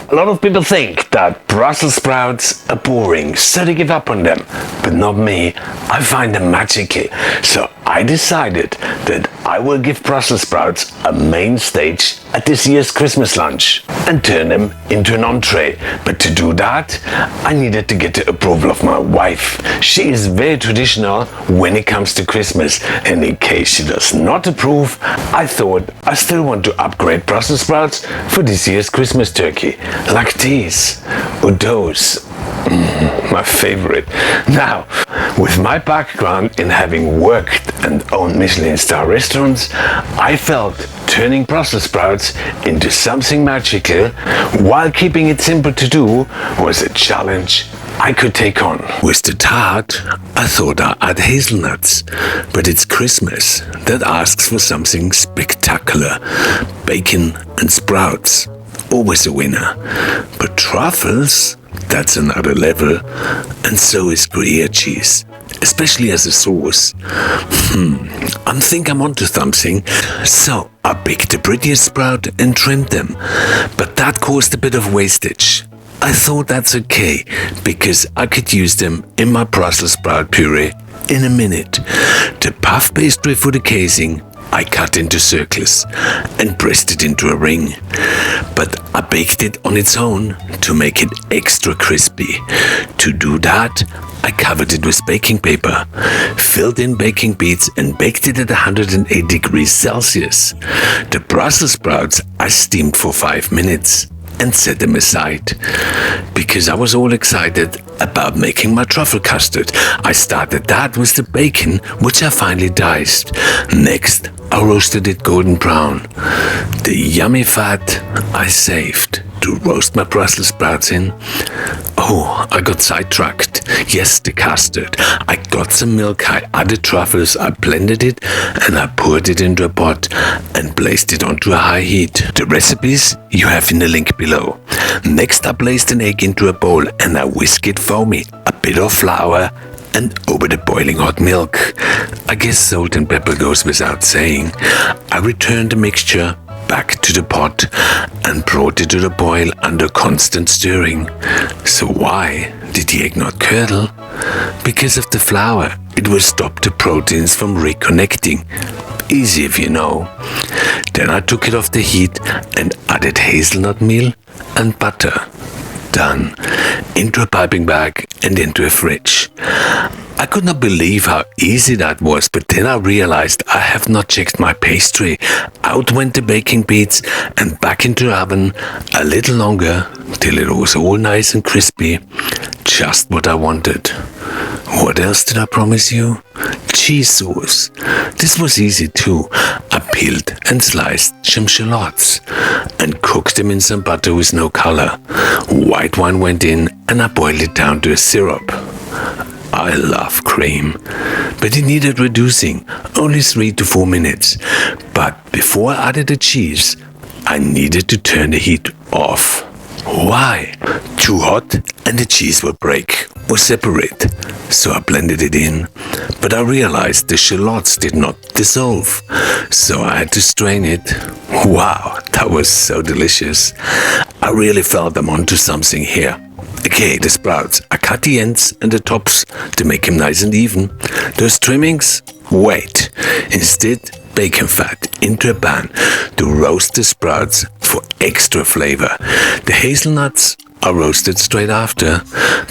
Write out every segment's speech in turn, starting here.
A lot of people think that Brussels sprouts are boring, so they give up on them. But not me. I find them magical. So I decided that I will give Brussels sprouts a main stage at this year's Christmas lunch and turn them into an entree. But to do that, I needed to get the approval of my wife. She is very traditional when it comes to Christmas, and in case she does not approve, I thought I still want to upgrade Brussels sprouts for this year's Christmas turkey. Like these or those. My favorite. Now, with my background in having worked and owned Michelin star restaurants, I felt turning Brussels sprouts into something magical while keeping it simple to do was a challenge I could take on. With the tart, I thought I'd add hazelnuts, but it's Christmas that asks for something spectacular. Bacon and sprouts, always a winner. But truffles, that's another level, and so is Gruyere cheese, especially as a sauce. I think I'm onto something. So I picked the prettiest sprout and trimmed them, but that caused a bit of wastage. I thought that's okay, because I could use them in my Brussels sprout puree in a minute. The puff pastry for the casing I cut into circles and pressed it into a ring, but I baked it on its own to make it extra crispy. To do that, I covered it with baking paper, filled in baking beads and baked it at 108 degrees Celsius. The Brussels sprouts I steamed for 5 minutes and set them aside. Because I was all excited about making my truffle custard, I started that with the bacon, which I finely diced. Next, I roasted it golden brown. The yummy fat I saved to roast my Brussels sprouts in. Oh, I got sidetracked. Yes, the custard. I got some milk, I added truffles, I blended it, and I poured it into a pot and placed it onto a high heat. The recipes you have in the link below. Next, I placed an egg into a bowl and I whisked it foamy. A bit of flour and over the boiling hot milk. I guess salt and pepper goes without saying. I returned the mixture back to the pot and brought it to the boil under constant stirring. So why did the egg not curdle? Because of the flour. It will stop the proteins from reconnecting. Easy if you know. Then I took it off the heat and added hazelnut meal and butter. Done. Into a piping bag and into a fridge. I could not believe how easy that was, but then I realized I have not checked my pastry. Out went the baking beads and back into the oven a little longer till it was all nice and crispy. Just what I wanted. What else did I promise you? Cheese sauce. This was easy too. I peeled and sliced some shallots and cooked them in some butter with no color. White wine went in and I boiled it down to a syrup. I love cream, but it needed reducing, only 3 to 4 minutes. But before I added the cheese, I needed to turn the heat off. Why? Too hot and the cheese will break or separate. So I blended it in, but I realized the shallots did not dissolve. So I had to strain it. Wow, that was so delicious. I really felt I'm onto something here. Okay, the sprouts. I cut the ends and the tops to make them nice and even. Those trimmings? Wait. Instead, bacon fat into a pan to roast the sprouts for extra flavor. The hazelnuts are roasted straight after,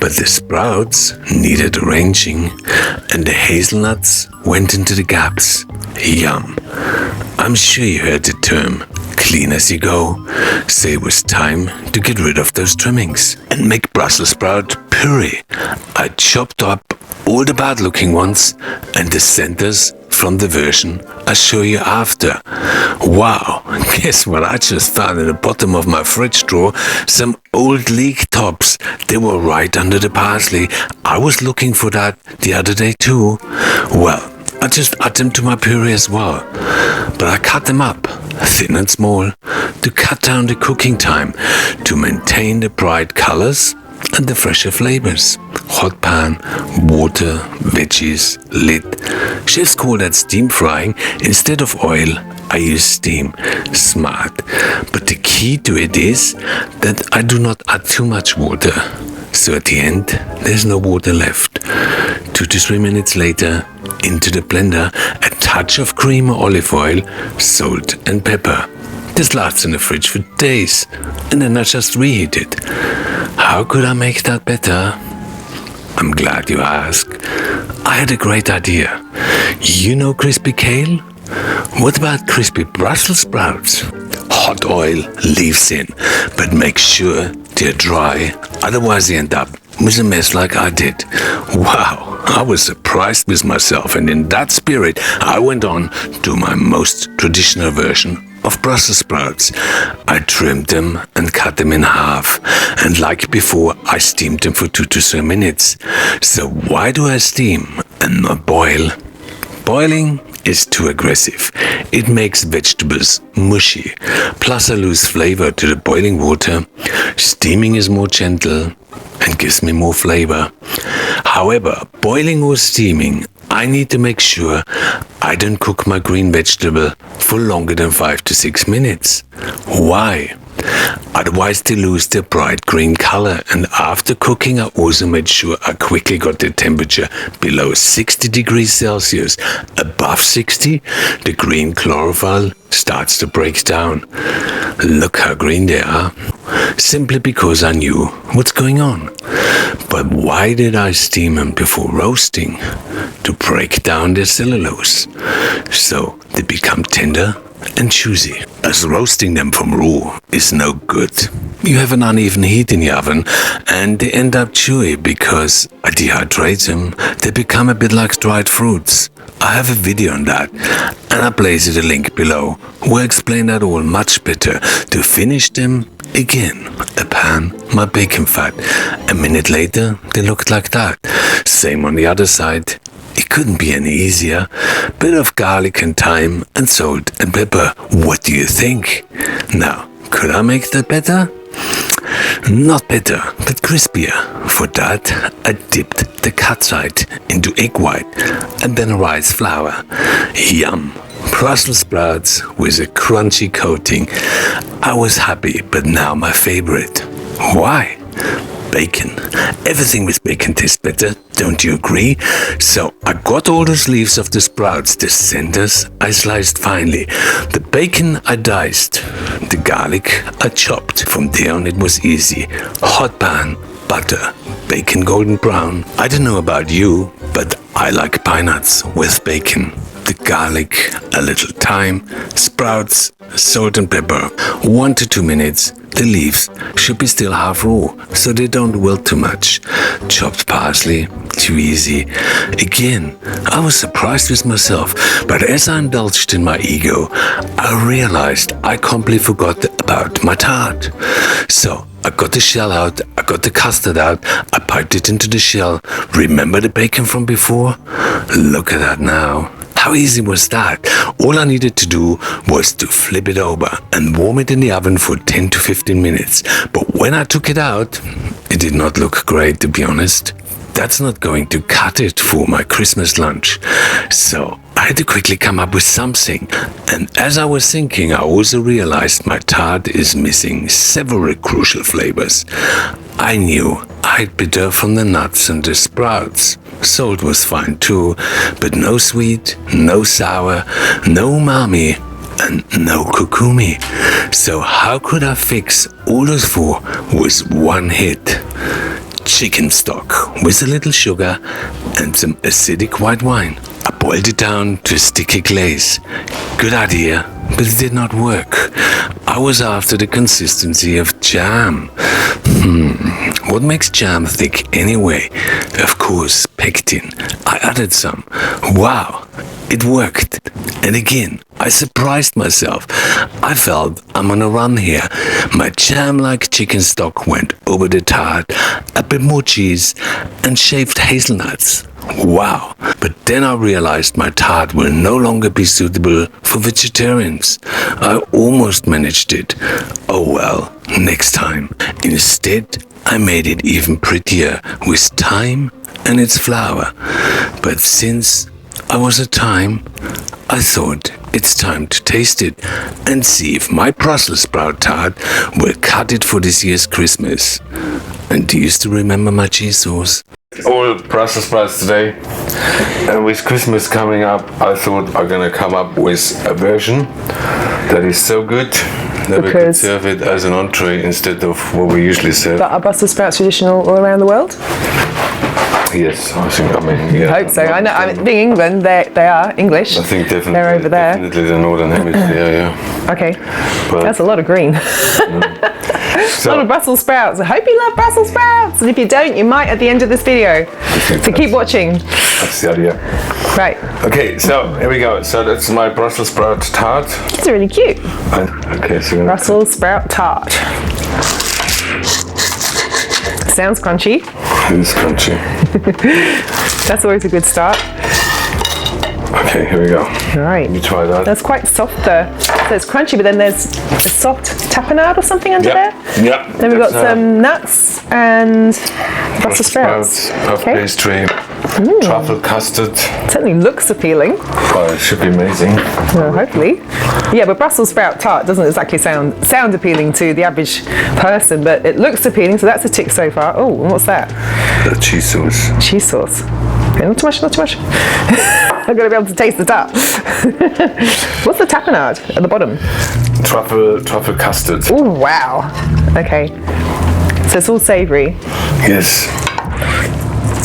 but the sprouts needed arranging, and the hazelnuts went into the gaps. Yum. I'm sure you heard the term, clean as you go. So it was time to get rid of those trimmings and make Brussels sprout puree. I chopped up all the bad looking ones and the centers from the version I'll show you after. Wow, guess what I just found in the bottom of my fridge drawer? Some old leek tops. They were right under the parsley. I was looking for that the other day too. Well, I just add them to my puree as well. But I cut them up, thin and small, to cut down the cooking time, to maintain the bright colors and the fresher flavors. Hot pan, water, veggies, lid. Chefs call that steam frying. Instead of oil, I use steam. Smart. But the key to it is that I do not add too much water. So at the end, there's no water left. 2 to 3 minutes later, into the blender, a touch of cream or olive oil, salt and pepper. This lasts in the fridge for days, and then I just reheat it. How could I make that better? I'm glad you asked. I had a great idea. You know crispy kale? What about crispy Brussels sprouts? Hot oil leaves in, but make sure they're dry, otherwise you end up with a mess like I did. Wow, I was surprised with myself, and in that spirit I went on to my most traditional version of Brussels sprouts. I trimmed them and cut them in half, and like before I steamed them for 2 to 3 minutes. So why do I steam and not boil? Boiling is too aggressive. It makes vegetables mushy. Plus I lose flavor to the boiling water. Steaming is more gentle and gives me more flavor. However, boiling or steaming, I need to make sure I don't cook my green vegetable for longer than 5 to 6 minutes. Why? Otherwise they lose their bright green color, and after cooking I also made sure I quickly got the temperature below 60 degrees Celsius. Above 60, the green chlorophyll starts to break down. Look how green they are. Simply because I knew what's going on. But why did I steam them before roasting? To break down their cellulose, so they become tender and juicy, as roasting them from raw is no good. You have an uneven heat in the oven and they end up chewy because I dehydrate them. They become a bit like dried fruits. I have a video on that and I place a link below where I explain that all much better. To finish them, again, a pan, my bacon fat. A minute later, they looked like that. Same on the other side. It couldn't be any easier. Bit of garlic and thyme and salt and pepper. What do you think? Now, could I make that better? Not better, but crispier. For that, I dipped the custard into egg white and then rice flour. Yum! Brussels sprouts with a crunchy coating. I was happy, but now my favorite. Why? Bacon. Everything with bacon tastes better, don't you agree? So I got all the leaves of the sprouts, the centers I sliced finely. The bacon I diced, the garlic I chopped. From there on it was easy. Hot pan, butter, bacon golden brown. I don't know about you, but I like pine nuts with bacon. The garlic, a little thyme, sprouts, salt and pepper. 1 to 2 minutes. The leaves should be still half raw, so they don't wilt too much. Chopped parsley, too easy. Again, I was surprised with myself, but as I indulged in my ego, I realized I completely forgot about my tart. So I got the shell out, I got the custard out, I piped it into the shell. Remember the bacon from before? Look at that now. How easy was that? All I needed to do was to flip it over and warm it in the oven for 10 to 15 minutes. But when I took it out, it did not look great, to be honest. That's not going to cut it for my Christmas lunch. So I had to quickly come up with something. And as I was thinking, I also realized my tart is missing several crucial flavors. I knew I'd bitter from the nuts and the sprouts. Salt was fine too, but no sweet, no sour, no umami, and no kokumi. So how could I fix all those four with one hit? Chicken stock with a little sugar and some acidic white wine. I boiled it down to a sticky glaze. Good idea, but it did not work. I was after the consistency of jam. What makes jam thick anyway? Of course, pectin. I added some. Wow, it worked. And again, I surprised myself. I felt I'm on a run here. My jam-like chicken stock went over the tart, a bit more cheese, and shaved hazelnuts. Wow. But then I realized my tart will no longer be suitable for vegetarians. I almost managed it. Oh well, next time. Instead, I made it even prettier with thyme and its flour. But since I was a thyme, I thought it's time to taste it and see if my Brussels sprout tart will cut it for this year's Christmas. And do you still remember my cheese sauce? All Brussels sprouts today, and with Christmas coming up, I thought I'm gonna come up with a version that is so good that we could serve it as an entree instead of what we usually serve. But are Brussels sprouts traditional all around the world? Yes, I think. I mean, yeah. I hope so. I know. I mean, being England, they are English. I think definitely they're over there. Definitely the northern hemisphere. Yeah. Okay, But that's a lot of green. A lot of Brussels sprouts. I hope you love Brussels sprouts, and if you don't, you might at the end of this video. So keep watching. That's the idea. Right. Okay, so here we go. So that's my Brussels sprout tart. These are really cute. Okay, so Brussels sprout tart. Sounds crunchy. It is crunchy. That's always a good start. Okay, here we go. All right. Let me try that. That's quite soft there. So it's crunchy, but then there's a soft tapenade or something under there. Yeah. Then we've got some nuts and Brussels sprouts. Puff pastry, truffle custard. Certainly looks appealing. Oh, it should be amazing. Well, hopefully. Yeah, but Brussels sprout tart doesn't exactly sound appealing to the average person, but it looks appealing, so that's a tick so far. Oh, and what's that? The cheese sauce. Cheese sauce. Okay, not too much, not too much. I've got to be able to taste the tart. What's the tapenade at the bottom? Truffle custard. Oh, wow. Okay. So it's all savoury. Yes.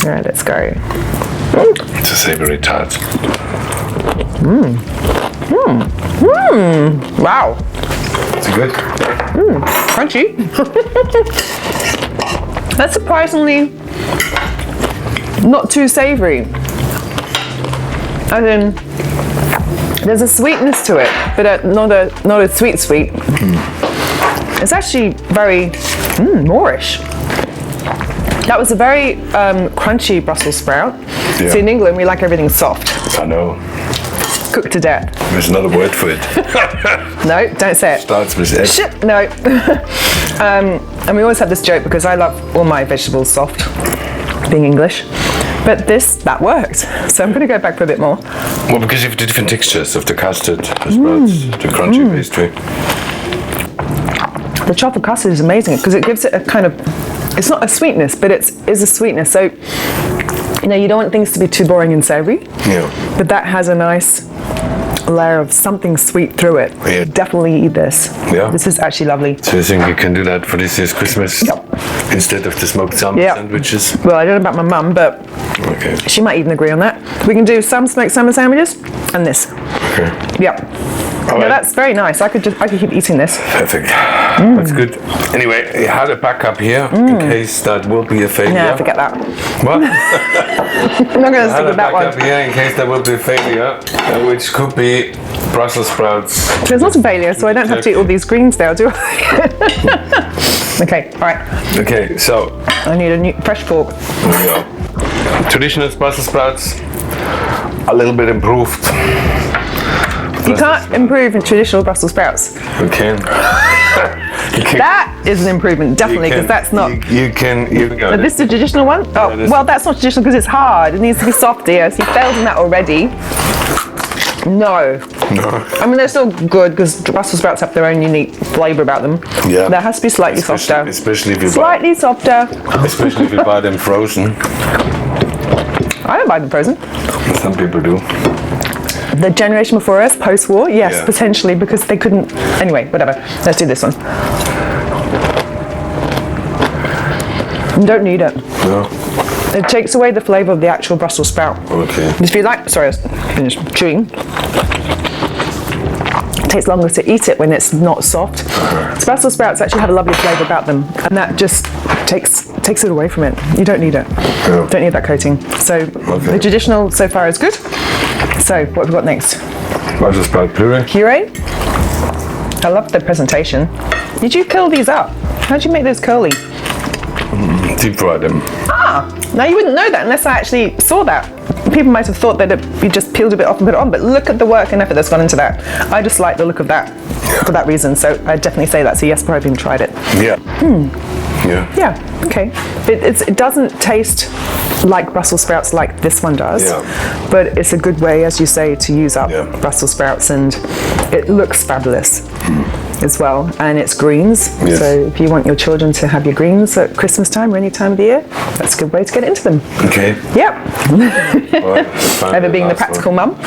All right, let's go. It's a savoury tart. Wow. Is it good? Crunchy. That's surprisingly not too savoury. As in, there's a sweetness to it, but not a sweet. It's actually very Moorish. That was a very crunchy Brussels sprout. Yeah. See, in England, we like everything soft, I know. cooked to death. There's another word for it. No, don't say it. Starts with F. Shit, no. And we always have this joke because I love all my vegetables soft, being English. But that worked. So I'm going to go back for a bit more. Well, because you have the different textures of the custard, the sprouts, the crunchy pastry. The truffle custard is amazing because it gives it a kind of, it's not a sweetness, but it is a sweetness. So, you don't want things to be too boring and savoury. Yeah. But that has a nice layer of something sweet through it. Yeah. Definitely eat this. Yeah. This is actually lovely. So you think you can do that for this year's Christmas? Yep. Instead of the smoked salmon sandwiches? Well, I don't know about my mum, but Okay. she might even agree on that. We can do some smoked salmon sandwiches and this. Okay. Yep. All No, right. that's very nice. I could keep eating this. Perfect. That's good. Anyway, you had a backup here in case that will be a failure. Yeah, forget that. What? I'm not going to stick Had a with that backup one. here in case that will be a failure, which could be Brussels sprouts. There's not a failure, so I don't have to eat all these greens now, do I? Okay, all right. Okay, so I need a new fresh fork. here we go. Traditional Brussels sprouts, a little bit improved. You can't improve in traditional Brussels sprouts. You can. That is an improvement, definitely, because that's not. You can. But this is the traditional one? Oh, this- well, that's not traditional because it's hard. It needs to be soft here. So you failed in that already. No. No. I mean, they're still good because Brussels sprouts have their own unique flavour about them. Yeah. There has to be slightly softer. Especially if you Slightly softer. Especially if you buy them frozen. I don't buy them frozen. Some people do. The generation before us, post-war, yes, Yeah. potentially, because they couldn't. Anyway, whatever. Let's do this one. You don't need it. No. It takes away the flavour of the actual Brussels sprout. Okay. If you like, sorry, I was finished chewing. It takes longer to eat it when it's not soft. So Brussels sprouts actually have a lovely flavour about them, and that just takes it away from it. You don't need it. Yeah. Don't need that coating. So the traditional so far is good. So what have we got next? Brussels sprout puree. Puree. I love the presentation. Did you curl these up? How did you make those curly? Deep fry them. Now you wouldn't know that unless I actually saw that. People might have thought that you just peeled a bit off and put it on, but look at the work and effort that's gone into that. I just like the look of that for that reason, so I'd definitely say that. So yes, probably tried it. Yeah. Yeah. Yeah, okay. It doesn't taste like Brussels sprouts like this one does. Yeah. But it's a good way, as you say, to use up Brussels sprouts, and it looks fabulous as well. And it's greens. Yes. So if you want your children to have your greens at Christmas time or any time of the year, that's a good way to get into them. Okay. Yep. Well, Ever being the practical mum.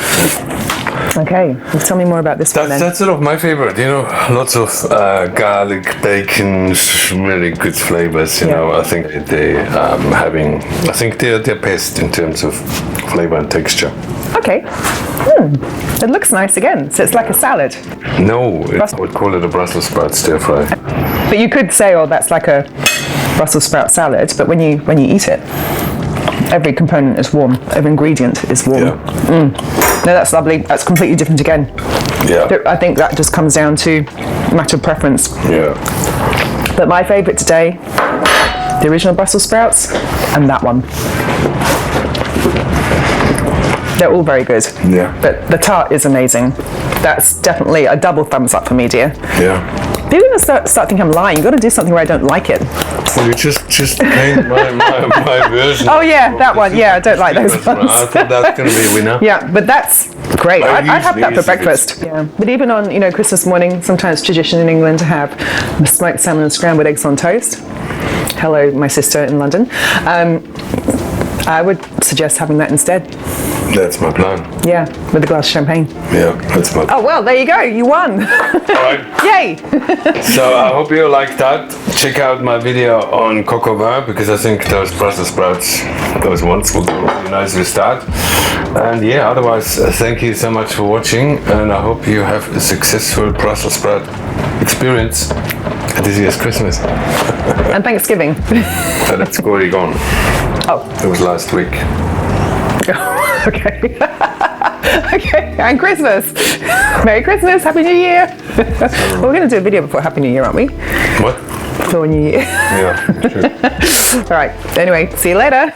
Okay, tell me more about this one then. That's sort of my favorite, you know, lots of garlic, bacon, really good flavors, you know. I think they're best in terms of flavor and texture. Okay. It looks nice again. So it's like a salad. No, I would call it a Brussels sprout stir fry. But you could say, oh, that's like a Brussels sprout salad, but when you eat it, every component is warm, every ingredient is warm. Yeah. No, that's lovely. That's completely different again. Yeah. I think that just comes down to a matter of preference. Yeah. But my favourite today, the original Brussels sprouts, and that one. They're all very good. Yeah. But the tart is amazing. That's definitely a double thumbs up for me, dear. Yeah. People are going to start thinking I'm lying. You've got to do something where I don't like it. Well, you just paint my version. Oh yeah, that one. Yeah, I don't like those ones. I thought that's going to be a winner. Yeah, but that's great. I have that for usually breakfast. Yeah, but even on Christmas morning, sometimes tradition in England to have smoked salmon and scrambled eggs on toast. Hello, my sister in London. I would suggest having that instead. That's my plan. Yeah, with a glass of champagne. Yeah, that's my plan. Oh well, there you go. You won. Alright. Yay! So I hope you liked that. Check out my video on coq au vin, because I think those Brussels sprouts, those ones will be nice to start. And yeah, otherwise, thank you so much for watching, and I hope you have a successful Brussels sprout experience at this year's Christmas. And Thanksgiving. So that's already gone. Oh. It was last week. Okay. Okay, and Christmas. Merry Christmas, Happy New Year. Well, we're going to do a video before Happy New Year, aren't we? What? For New Year. Yeah, sure. All right, anyway, see you later.